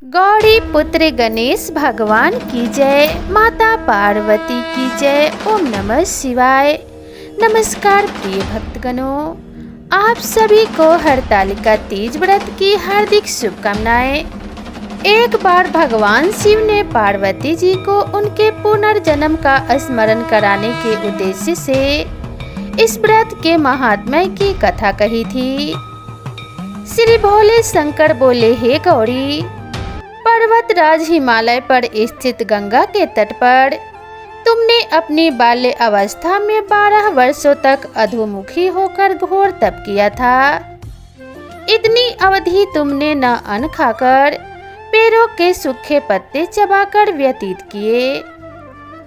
गौरी पुत्र गणेश भगवान की जय, माता पार्वती की जय। ओम नमः शिवाय। नमस्कार प्रिय भक्तगणों, आप सभी को हरतालिका तीज व्रत की हार्दिक शुभकामनाएं। एक बार भगवान शिव ने पार्वती जी को उनके पुनर्जन्म का स्मरण कराने के उद्देश्य से इस व्रत के महात्म्य की कथा कही थी। श्री भोले शंकर बोले, हे गौरी, पर्वतराज हिमालय पर स्थित गंगा के तट पर तुमने अपनी बाल्य अवस्था में 12 वर्षों तक अधोमुखी होकर घोर तप किया था। इतनी अवधि तुमने न अन्न खाकर पेड़ों के सूखे पत्ते चबाकर व्यतीत किए।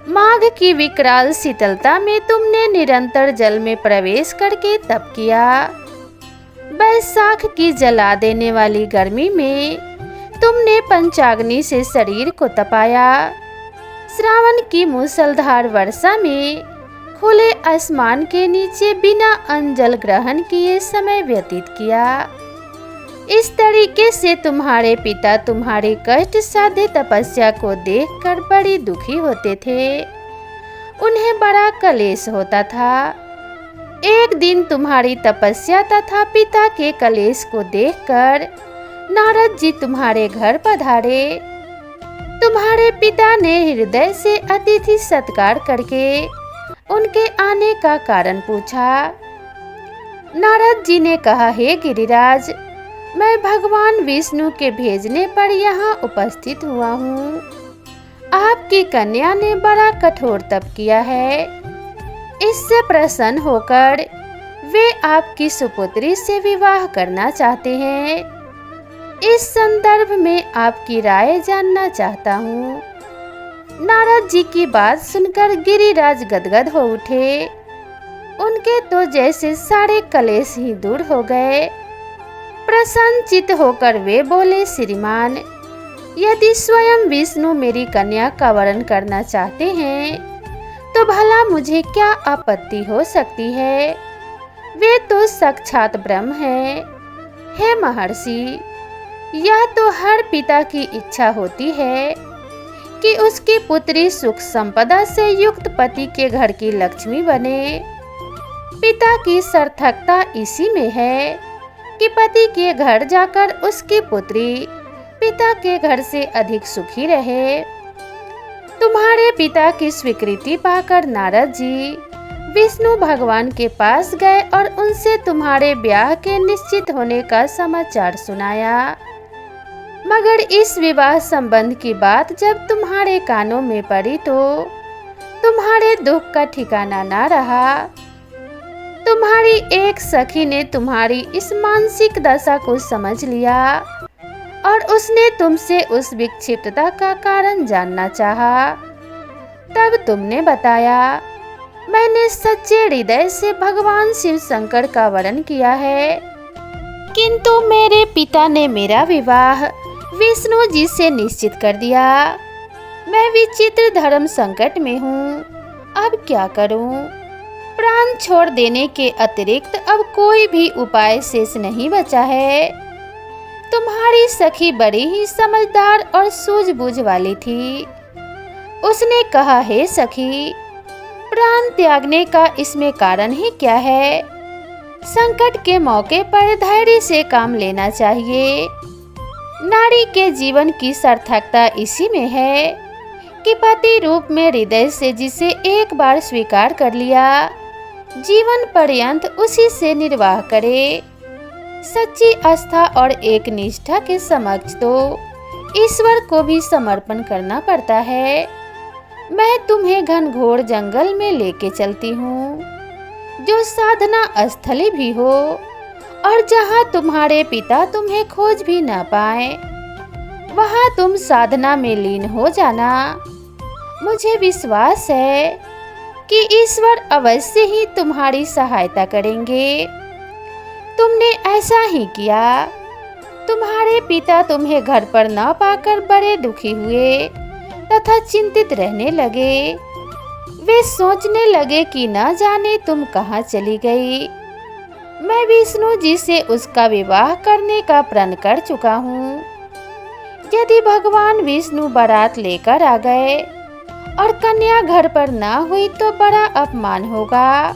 माघ की विकराल शीतलता में तुमने निरंतर जल में प्रवेश करके तप किया। बैसाख की जला देने वाली गर्मी में तुमने पंचाग्नि से शरीर को तपाया। श्रावण की मूसलधार वर्षा में खुले आसमान के नीचे बिना अन्न जल ग्रहण किए समय व्यतीत किया। इस तरीके से तुम्हारे पिता तुम्हारी कष्ट साध्य तपस्या को देखकर बड़ी दुखी होते थे। उन्हें बड़ा कलेश होता था। एक दिन तुम्हारी तपस्या तथा पिता के कलेश को देखकर नारद जी तुम्हारे घर पधारे। तुम्हारे पिता ने हृदय से अतिथि सत्कार करके उनके आने का कारण पूछा। नारद जी ने कहा, हे गिरिराज, मैं भगवान विष्णु के भेजने पर यहाँ उपस्थित हुआ हूँ। आपकी कन्या ने बड़ा कठोर तप किया है। इससे प्रसन्न होकर वे आपकी सुपुत्री से विवाह करना चाहते हैं। इस संदर्भ में आपकी राय जानना चाहता हूँ। नारद जी की बात सुनकर गिरिराज गदगद हो उठे। उनके तो जैसे सारे कलेश ही दूर हो गए। प्रसन्नचित्त होकर वे बोले, श्रीमान, यदि स्वयं विष्णु मेरी कन्या का वरण करना चाहते हैं तो भला मुझे क्या आपत्ति हो सकती है। वे तो साक्षात ब्रह्म हैं। हे महर्षि, यह तो हर पिता की इच्छा होती है कि उसकी पुत्री सुख संपदा से युक्त पति के घर की लक्ष्मी बने। पिता की सार्थकता इसी में है कि पति के घर जाकर उसकी पुत्री पिता के घर से अधिक सुखी रहे। तुम्हारे पिता की स्वीकृति पाकर नारद जी विष्णु भगवान के पास गए और उनसे तुम्हारे ब्याह के निश्चित होने का समाचार सुनाया। मगर इस विवाह संबंध की बात जब तुम्हारे कानों में पड़ी तो तुम्हारे दुख का ठिकाना ना रहा। तुम्हारी एक सखी ने तुम्हारी इस मानसिक दशा को समझ लिया और उसने तुमसे उस विक्षिप्तता का कारण जानना चाहा। तब तुमने बताया, मैंने सच्चे हृदय से भगवान शिव शंकर का वरण किया है, किंतु मेरे पिता ने मेरा विवाह विष्णु जी से निश्चित कर दिया। मैं विचित्र धर्म संकट में हूँ, अब क्या करूँ। प्राण छोड़ देने के अतिरिक्त अब कोई भी उपाय शेष नहीं बचा है। तुम्हारी सखी बड़ी ही समझदार और सूझबूझ वाली थी। उसने कहा, हे सखी, प्राण त्यागने का इसमें कारण ही क्या है। संकट के मौके पर धैर्य से काम लेना चाहिए। नारी के जीवन की सार्थकता इसी में है कि पति रूप में हृदय से जिसे एक बार स्वीकार कर लिया, जीवन पर्यंत उसी से निर्वाह करे। सच्ची आस्था और एक निष्ठा के समक्ष तो ईश्वर को भी समर्पण करना पड़ता है। मैं तुम्हें घनघोर जंगल में लेके चलती हूँ, जो साधना स्थली भी हो और जहाँ तुम्हारे पिता तुम्हें खोज भी न पाए, वहाँ तुम साधना में लीन हो जाना। मुझे विश्वास है कि ईश्वर अवश्य ही तुम्हारी सहायता करेंगे। तुमने ऐसा ही किया। तुम्हारे पिता तुम्हें घर पर न पाकर बड़े दुखी हुए तथा चिंतित रहने लगे। वे सोचने लगे कि न जाने तुम कहाँ चली गई। मैं विष्णु जी से उसका विवाह करने का प्रण कर चुका हूँ। यदि भगवान विष्णु बारात लेकर आ गए और कन्या घर पर ना हुई तो बड़ा अपमान होगा।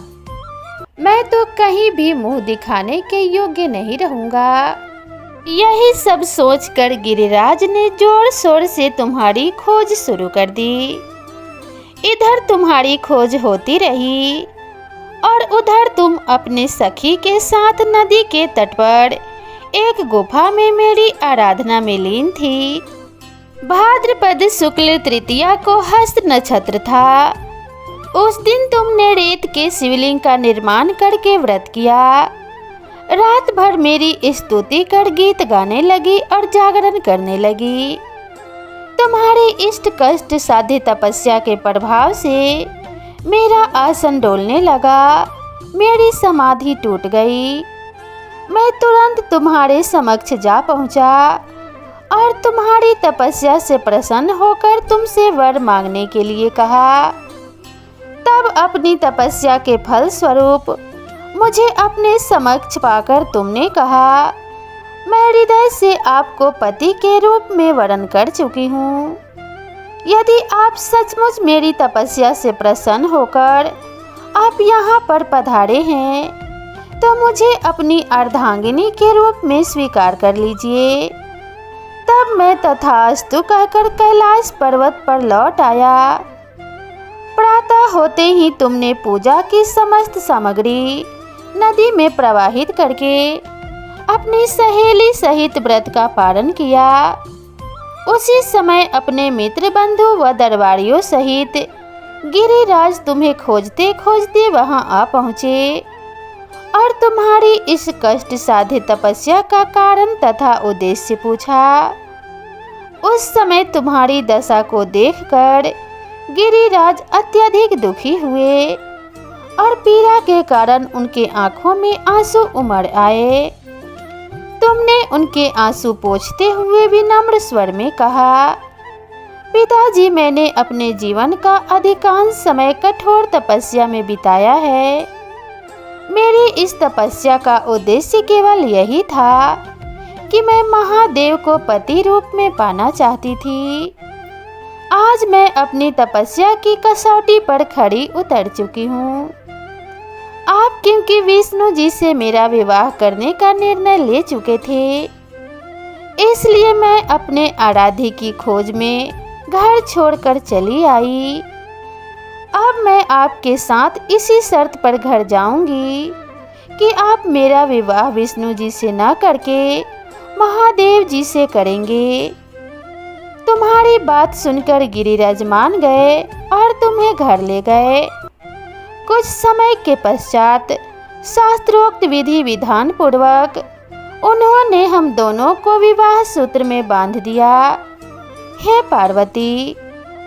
मैं तो कहीं भी मुंह दिखाने के योग्य नहीं रहूंगा। यही सब सोचकर गिरिराज ने जोर शोर से तुम्हारी खोज शुरू कर दी। इधर तुम्हारी खोज होती रही और उधर तुम अपने सखी के साथ नदी के तट पर एक गुफा में मेरी आराधना में लीन थी। भाद्रपद शुक्ल तृतीया को हस्त नक्षत्र था। उस दिन तुमने रेत के शिवलिंग का निर्माण करके व्रत किया। रात भर मेरी स्तुति कर गीत गाने लगी और जागरण करने लगी। तुम्हारी इष्ट कष्ट साध्य तपस्या के प्रभाव से मेरा आसन डोलने लगा, मेरी समाधि टूट गई। मैं तुरंत तुम्हारे समक्ष जा पहुंचा और तुम्हारी तपस्या से प्रसन्न होकर तुमसे वर मांगने के लिए कहा। तब अपनी तपस्या के फल स्वरूप मुझे अपने समक्ष पाकर तुमने कहा, मैं हृदय से आपको पति के रूप में वरण कर चुकी हूँ। यदि आप सचमुच मेरी तपस्या से प्रसन्न होकर आप यहाँ पर पधारे हैं तो मुझे अपनी अर्धांगिनी के रूप में स्वीकार कर लीजिए। तब मैं तथास्तु कहकर कैलाश पर्वत पर लौट आया। प्रातः होते ही तुमने पूजा की समस्त सामग्री नदी में प्रवाहित करके अपनी सहेली सहित व्रत का पालन किया। उसी समय अपने मित्र बंधु व दरबारियों सहित गिरिराज तुम्हें खोजते खोजते वहां आ पहुँचे और तुम्हारी इस कष्ट साध्य तपस्या का कारण तथा उद्देश्य पूछा। उस समय तुम्हारी दशा को देखकर गिरिराज अत्यधिक दुखी हुए और पीड़ा के कारण उनके आंखों में आंसू उमड़ आए। तुमने उनके आंसू पोंछते हुए विनम्र स्वर में कहा, पिताजी, मैंने अपने जीवन का अधिकांश समय कठोर तपस्या में बिताया है। मेरी इस तपस्या का उद्देश्य केवल यही था कि मैं महादेव को पति रूप में पाना चाहती थी। आज मैं अपनी तपस्या की कसौटी पर खड़ी उतर चुकी हूँ। आप क्योंकि विष्णु जी से मेरा विवाह करने का निर्णय ले चुके थे, इसलिए मैं अपने आराध्य की खोज में घर छोड़कर चली आई। अब मैं आपके साथ इसी शर्त पर घर जाऊंगी कि आप मेरा विवाह विष्णु जी से न करके महादेव जी से करेंगे। तुम्हारी बात सुनकर गिरिराज मान गए और तुम्हें घर ले गए। कुछ समय के पश्चात शास्त्रोक्त विधि विधान पूर्वक उन्होंने हम दोनों को विवाह सूत्र में बांध दिया। हे पार्वती,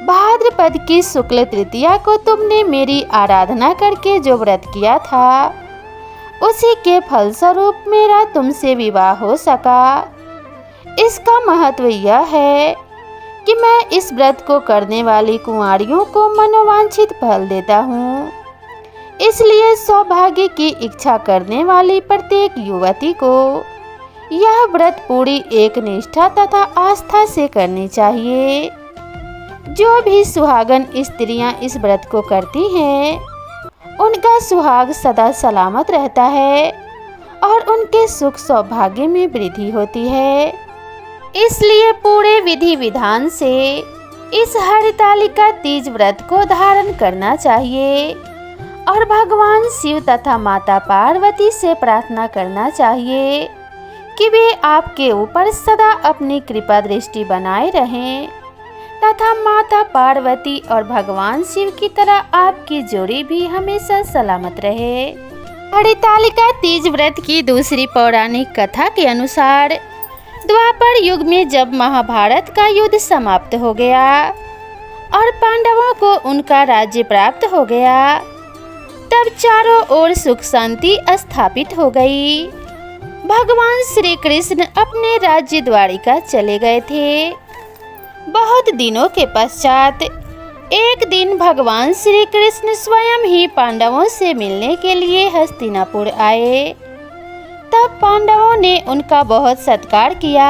भाद्रपद की शुक्ल तृतीया को तुमने मेरी आराधना करके जो व्रत किया था, उसी के फलस्वरूप मेरा तुमसे विवाह हो सका। इसका महत्व यह है कि मैं इस व्रत को करने वाली कुंवारियों को मनोवांछित फल देता हूँ। इसलिए सौभाग्य की इच्छा करने वाली प्रत्येक युवती को यह व्रत पूरी एक निष्ठा तथा आस्था से करनी चाहिए। जो भी सुहागन स्त्रियां इस व्रत को करती हैं, उनका सुहाग सदा सलामत रहता है और उनके सुख सौभाग्य में वृद्धि होती है। इसलिए पूरे विधि विधान से इस हरितालिका तीज व्रत को धारण करना चाहिए और भगवान शिव तथा माता पार्वती से प्रार्थना करना चाहिए कि वे आपके ऊपर सदा अपनी कृपा दृष्टि बनाए रहें तथा माता पार्वती और भगवान शिव की तरह आपकी जोड़ी भी हमेशा सलामत रहे। हरितालिका तीज व्रत की दूसरी पौराणिक कथा के अनुसार द्वापर युग में जब महाभारत का युद्ध समाप्त हो गया और पांडवों को उनका राज्य प्राप्त हो गया, तब चारों ओर सुख शांति स्थापित हो गई। भगवान श्री कृष्ण अपने राज्य द्वारिका चले गए थे। बहुत दिनों के पश्चात एक दिन भगवान श्री कृष्ण स्वयं ही पांडवों से मिलने के लिए हस्तिनापुर आए। तब पांडवों ने उनका बहुत सत्कार किया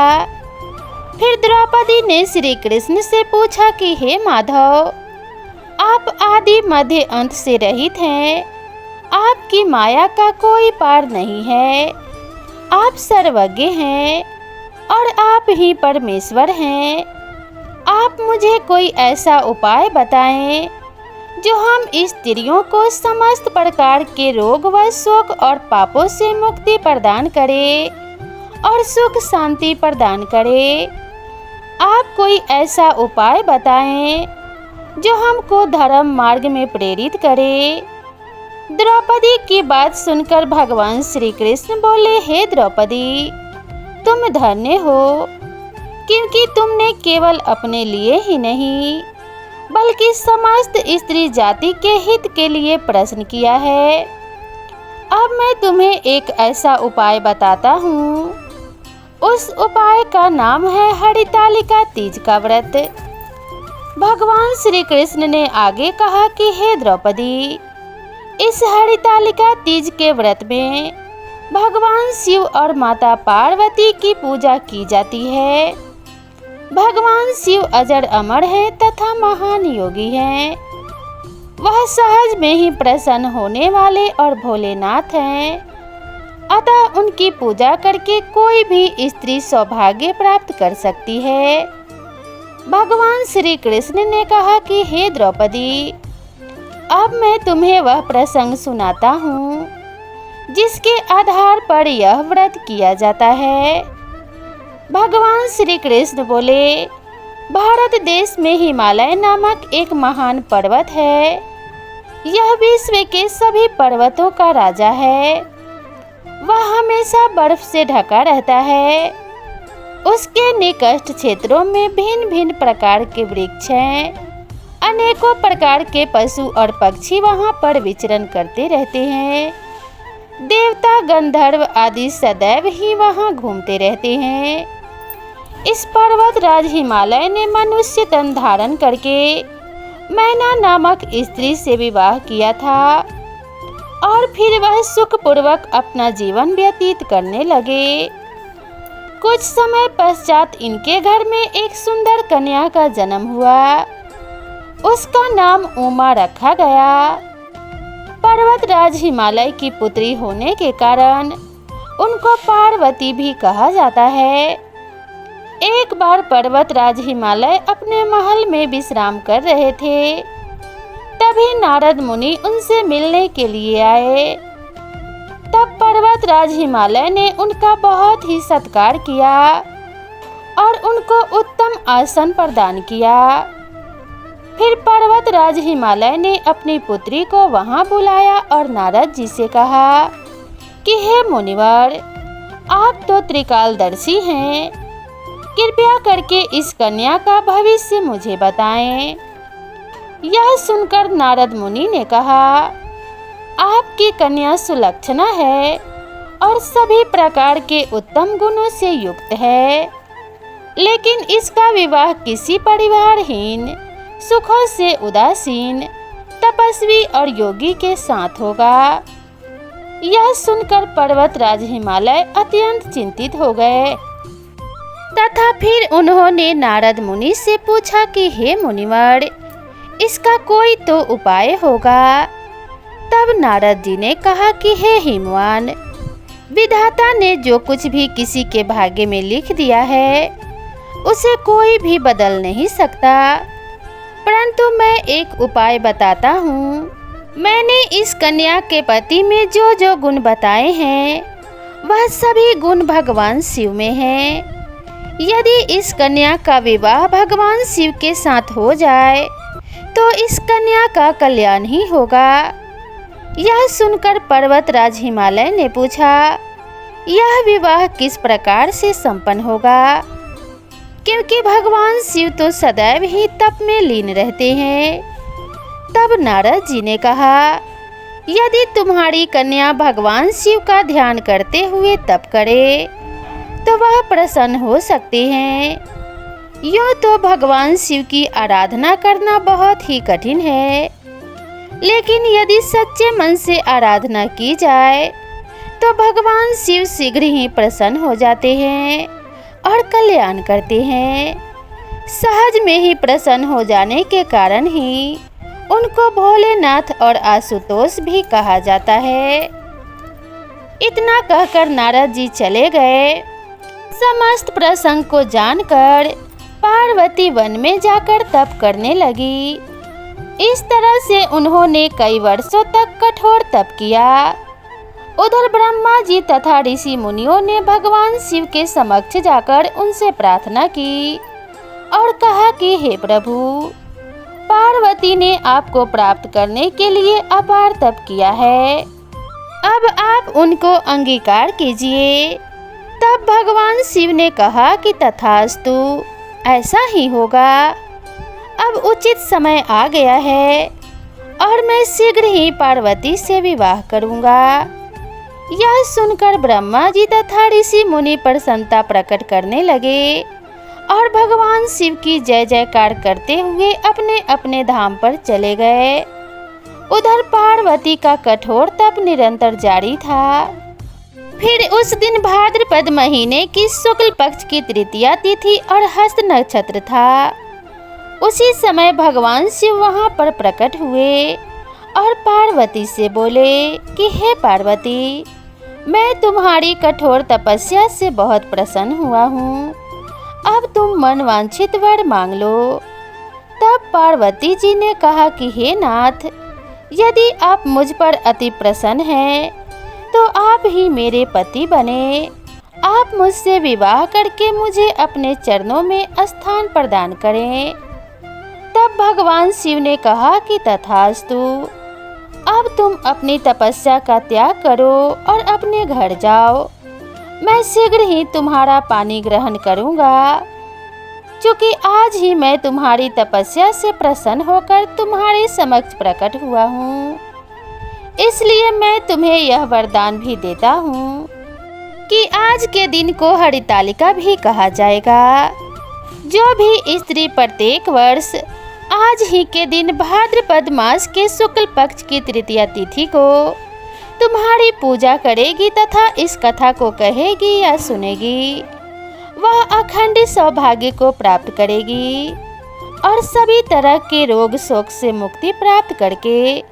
फिर द्रौपदी ने श्री कृष्ण से पूछा कि हे माधव, आप आदि मध्य अंत से रहित हैं। आपकी माया का कोई पार नहीं है। आप सर्वज्ञ हैं और आप ही परमेश्वर हैं। आप मुझे कोई ऐसा उपाय बताएं जो हम स्त्रियों को समस्त प्रकार के रोग व शोक और पापों से मुक्ति प्रदान करे और सुख शांति प्रदान करे। आप कोई ऐसा उपाय बताएं जो हमको धर्म मार्ग में प्रेरित करे। द्रौपदी की बात सुनकर भगवान श्री कृष्ण बोले, हे द्रौपदी, तुम धन्य हो, क्योंकि तुमने केवल अपने लिए ही नहीं बल्कि समस्त स्त्री जाति के हित के लिए प्रश्न किया है। अब मैं तुम्हें एक ऐसा उपाय बताता हूँ। उस उपाय का नाम है हरितालिका तीज का व्रत। भगवान श्री कृष्ण ने आगे कहा कि हे द्रौपदी, इस हरितालिका तीज के व्रत में भगवान शिव और माता पार्वती की पूजा की जाती है। भगवान शिव अजर अमर हैं तथा महान योगी हैं। वह सहज में ही प्रसन्न होने वाले और भोलेनाथ हैं। अतः उनकी पूजा करके कोई भी स्त्री सौभाग्य प्राप्त कर सकती है। भगवान श्री कृष्ण ने कहा कि हे द्रौपदी, अब मैं तुम्हें वह प्रसंग सुनाता हूँ जिसके आधार पर यह व्रत किया जाता है। भगवान श्री कृष्ण बोले, भारत देश में हिमालय नामक एक महान पर्वत है। यह विश्व के सभी पर्वतों का राजा है। वह हमेशा बर्फ से ढका रहता है। उसके निकट क्षेत्रों में भिन्न भिन्न प्रकार के वृक्ष हैं। अनेकों प्रकार के पशु और पक्षी वहां पर विचरण करते रहते हैं। देवता गंधर्व आदि सदैव ही वहां घूमते रहते हैं। इस पर्वत राज हिमालय ने मनुष्य तन धारण करके मैना नामक स्त्री से विवाह किया था और फिर वह सुखपूर्वक अपना जीवन व्यतीत करने लगे। कुछ समय पश्चात इनके घर में एक सुंदर कन्या का जन्म हुआ। उसका नाम उमा रखा गया। पर्वतराज हिमालय की पुत्री होने के कारण उनको पार्वती भी कहा जाता है। एक बार पर्वतराज हिमालय अपने महल में विश्राम कर रहे थे। तभी नारद मुनि उनसे मिलने के लिए आए। तब पर्वतराज हिमालय ने उनका बहुत ही सत्कार किया और उनको उत्तम आसन प्रदान किया। फिर पर्वतराज हिमालय ने अपनी पुत्री को वहां बुलाया और नारद जी से कहा कि हे मुनिवर, आप तो त्रिकालदर्शी हैं। कृपया करके इस कन्या का भविष्य मुझे बताएं। यह सुनकर नारद मुनि ने कहा, आपकी कन्या सुलक्षणा है और सभी प्रकार के उत्तम गुणों से युक्त है, लेकिन इसका विवाह किसी परिवारहीन, सुखों से उदासीन, तपस्वी और योगी के साथ होगा। यह सुनकर पर्वतराज हिमालय अत्यंत चिंतित हो गए तथा फिर उन्होंने नारद मुनि से पूछा कि हे मुनिवर, इसका कोई तो उपाय होगा। तब नारद जी ने कहा कि हे हिमवान, विधाता ने जो कुछ भी किसी के भाग्य में लिख दिया है उसे कोई भी बदल नहीं सकता, परंतु मैं एक उपाय बताता हूँ। मैंने इस कन्या के पति में जो जो गुण बताए हैं वह सभी गुण भगवान शिव में हैं। यदि इस कन्या का विवाह भगवान शिव के साथ हो जाए तो इस कन्या का कल्याण ही होगा। यह सुनकर पर्वतराज हिमालय ने पूछा, यह विवाह किस प्रकार से संपन्न होगा? क्योंकि भगवान शिव तो सदैव ही तप में लीन रहते हैं। तब नारद जी ने कहा, यदि तुम्हारी कन्या भगवान शिव का ध्यान करते हुए तप करे तो वह प्रसन्न हो सकते हैं। यूँ तो भगवान शिव की आराधना करना बहुत ही कठिन है, लेकिन यदि सच्चे मन से आराधना की जाए तो भगवान शिव शीघ्र ही प्रसन्न हो जाते हैं और कल्याण करते हैं। सहज में ही प्रसन्न हो जाने के कारण ही उनको भोलेनाथ और आशुतोष भी कहा जाता है। इतना कहकर नारद जी चले गए। समस्त प्रसंग को जानकर पार्वती वन में जाकर तप करने लगी। इस तरह से उन्होंने कई वर्षों तक कठोर तप किया। उधर ब्रह्मा जी तथा ऋषि मुनियों ने भगवान शिव के समक्ष जाकर उनसे प्रार्थना की और कहा कि हे प्रभु, पार्वती ने आपको प्राप्त करने के लिए अपार तप किया है, अब आप उनको अंगीकार कीजिए। तब भगवान शिव ने कहा कि तथास्तु, ऐसा ही होगा। अब उचित समय आ गया है और मैं शीघ्र ही पार्वती से विवाह करूंगा। यह सुनकर ब्रह्मा जी तथा ऋषि मुनि प्रसन्नता प्रकट करने लगे और भगवान शिव की जय जयकार करते हुए अपने अपने धाम पर चले गए। उधर पार्वती का कठोर तप निरंतर जारी था। फिर उस दिन भाद्रपद महीने की शुक्ल पक्ष की तृतीया तिथि और हस्त नक्षत्र था। उसी समय भगवान शिव वहां पर प्रकट हुए और पार्वती से बोले कि हे पार्वती, मैं तुम्हारी कठोर तपस्या से बहुत प्रसन्न हुआ हूँ। अब तुम मनवांछित वर मांग लो। तब पार्वती जी ने कहा कि हे नाथ, यदि आप मुझ पर अति प्रसन्न हैं तो आप ही मेरे पति बने। आप मुझसे विवाह करके मुझे अपने चरणों में स्थान प्रदान करें। तब भगवान शिव ने कहा कि तथास्तु, अब तुम अपनी तपस्या का त्याग करो और अपने घर जाओ। मैं शीघ्र ही तुम्हारा पानी ग्रहण करूंगा। क्योंकि आज ही मैं तुम्हारी तपस्या से प्रसन्न होकर तुम्हारे समक्ष प्रकट हुआ हूँ, इसलिए मैं तुम्हें यह वरदान भी देता हूँ कि आज के दिन को हरितालिका भी कहा जाएगा। जो भी स्त्री प्रत्येक वर्ष आज ही के दिन भाद्रपद मास के शुक्ल पक्ष की तृतीया तिथि को तुम्हारी पूजा करेगी तथा इस कथा को कहेगी या सुनेगी, वह अखंड सौभाग्य को प्राप्त करेगी और सभी तरह के रोग शोक से मुक्ति प्राप्त करके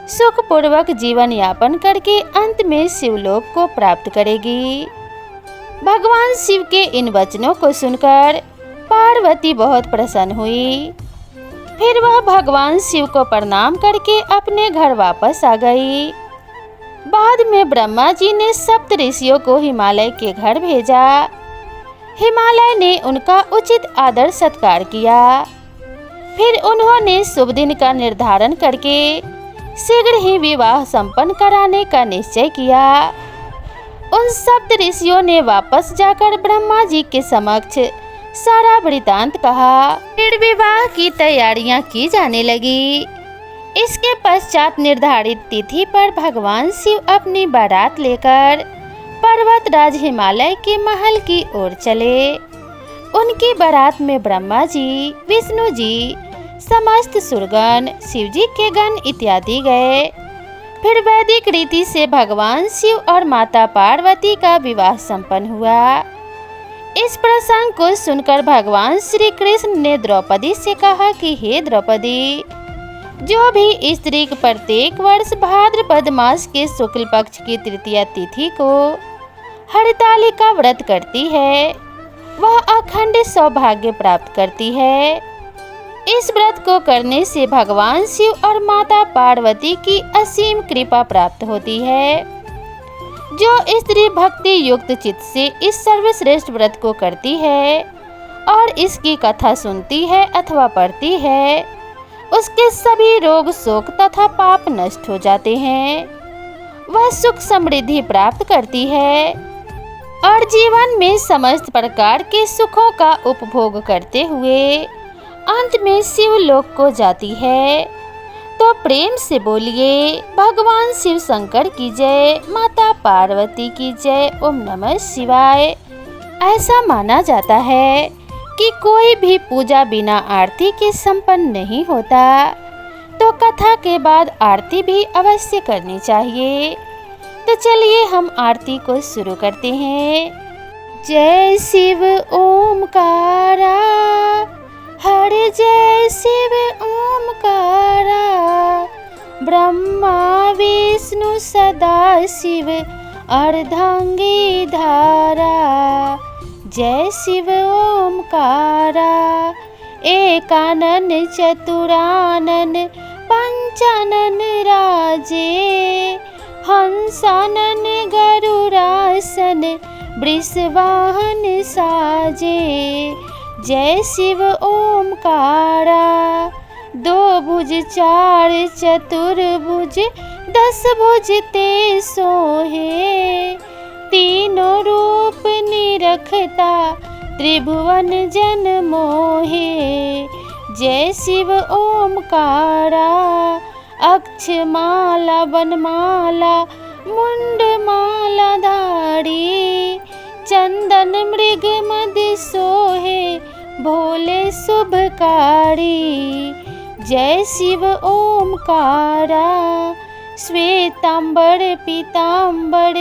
सुखपूर्वक जीवन यापन करके अंत में शिवलोक को प्राप्त करेगी। भगवान शिव के इन वचनों को सुनकर पार्वती बहुत प्रसन्न हुई। फिर वह भगवान शिव को प्रणाम करके अपने घर वापस आ गई। बाद में ब्रह्मा जी ने सप्त ऋषियों को हिमालय के घर भेजा। हिमालय ने उनका उचित आदर सत्कार किया। फिर उन्होंने शुभ दिन का निर्धारण करके शीघ्र ही विवाह संपन्न कराने का निश्चय किया। उन सप्त ऋषियों ने वापस जाकर ब्रह्मा जी के समक्ष सारा वृतांत कहा। फिर विवाह की तैयारियां की जाने लगी। इसके पश्चात निर्धारित तिथि पर भगवान शिव अपनी बारात लेकर पर्वतराज हिमालय के महल की ओर चले। उनकी बारात में ब्रह्मा जी, विष्णु जी, समस्त सुरगण, शिव जी के गण इत्यादि गए। फिर वैदिक रीति से भगवान शिव और माता पार्वती का विवाह संपन्न हुआ। इस प्रसंग को सुनकर भगवान श्री कृष्ण ने द्रौपदी से कहा कि हे द्रौपदी, जो भी स्त्री प्रत्येक वर्ष भाद्रपद मास के शुक्ल पक्ष की तृतीया तिथि को हरितालिका व्रत करती है, वह अखंड सौभाग्य प्राप्त करती है। इस व्रत को करने से भगवान शिव और माता पार्वती की असीम कृपा प्राप्त होती है। जो स्त्री भक्ति युक्त चित्त से इस सर्वश्रेष्ठ व्रत को करती है और इसकी कथा सुनती है अथवा पढ़ती है, उसके सभी रोग शोक तथा पाप नष्ट हो जाते हैं। वह सुख समृद्धि प्राप्त करती है और जीवन में समस्त प्रकार के सुखों का उपभोग करते हुए अंत में शिवलोक को जाती है। तो प्रेम से बोलिए भगवान शिव शंकर की जय, माता पार्वती की जय। ओम नमः शिवाय। ऐसा माना जाता है कि कोई भी पूजा बिना आरती के संपन्न नहीं होता, तो कथा के बाद आरती भी अवश्य करनी चाहिए। तो चलिए हम आरती को शुरू करते हैं। जय शिव ओमकारा, हरे जय शिव ओमकारा। ब्रह्मा विष्णु सदा शिव अर्धांगी धारा। जय शिव ओमकारा। एकानन चतुरानन पंचानन राजे। हंसानन गरुड़ासन वृषवाहन साजे। जय शिव ओमकारा। दो भुज चार चतुर्भुज 10 भुज ते सोहे। तीनों रूप निरखता त्रिभुवन जन मोहे। जय शिव ओमकारा। अक्षमाला वनमाला मुंडमाला धारी। चंदन मृग मद सोहे भोले शुभकारी। जय शिव ओमकारा। श्वेतांबर पीतांबर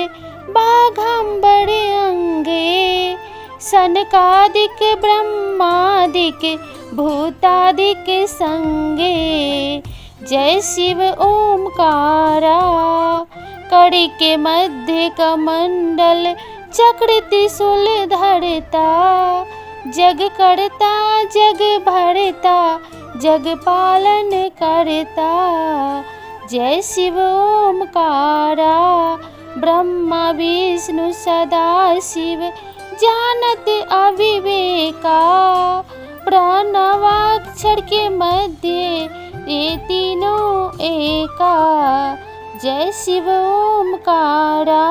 बाघांबर अंगे। सनकादिक ब्रह्मादिक भूतादिक संगे। जय शिव ओमकारा। कड़ी के मध्य कमंडल चक्र त्रिशूल धरता। जग करता जग भरता जग पालन करता। जय शिव ओमकारा। ब्रह्मा विष्णु सदा शिव जानत अविवेका। प्रणवाक्षर के मध्य ये तीनों एका। जय शिव ओमकारा।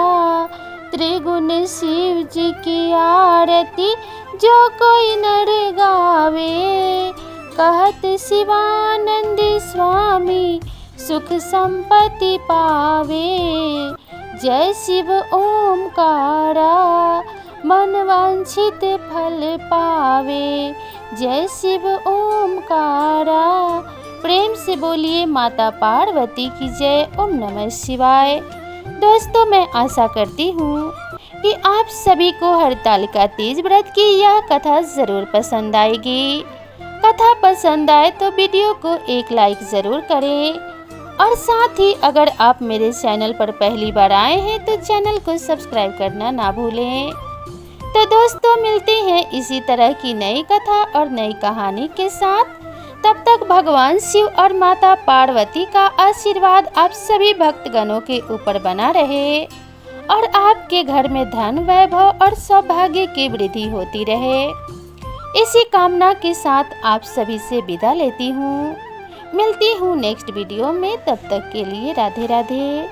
त्रिगुण शिव जी की आरती जो कोई नर गावे। कहत शिवानंद स्वामी सुख संपत्ति पावे। जय शिव ओमकारा। मन वांछित फल पावे। जय शिव ओमकारा। प्रेम से बोलिए माता पार्वती की जय। ओम नमः शिवाय। दोस्तों, मैं आशा करती हूँ कि आप सभी को हरतालिका तीज व्रत की यह कथा ज़रूर पसंद आएगी। कथा पसंद आए तो वीडियो को एक लाइक ज़रूर करें और साथ ही अगर आप मेरे चैनल पर पहली बार आए हैं तो चैनल को सब्सक्राइब करना ना भूलें। तो दोस्तों, मिलते हैं इसी तरह की नई कथा और नई कहानी के साथ। तब तक भगवान शिव और माता पार्वती का आशीर्वाद आप सभी भक्तगणों के ऊपर बना रहे और आपके घर में धन वैभव और सौभाग्य की वृद्धि होती रहे। इसी कामना के साथ आप सभी से विदा लेती हूँ। मिलती हूँ नेक्स्ट वीडियो में। तब तक के लिए राधे राधे।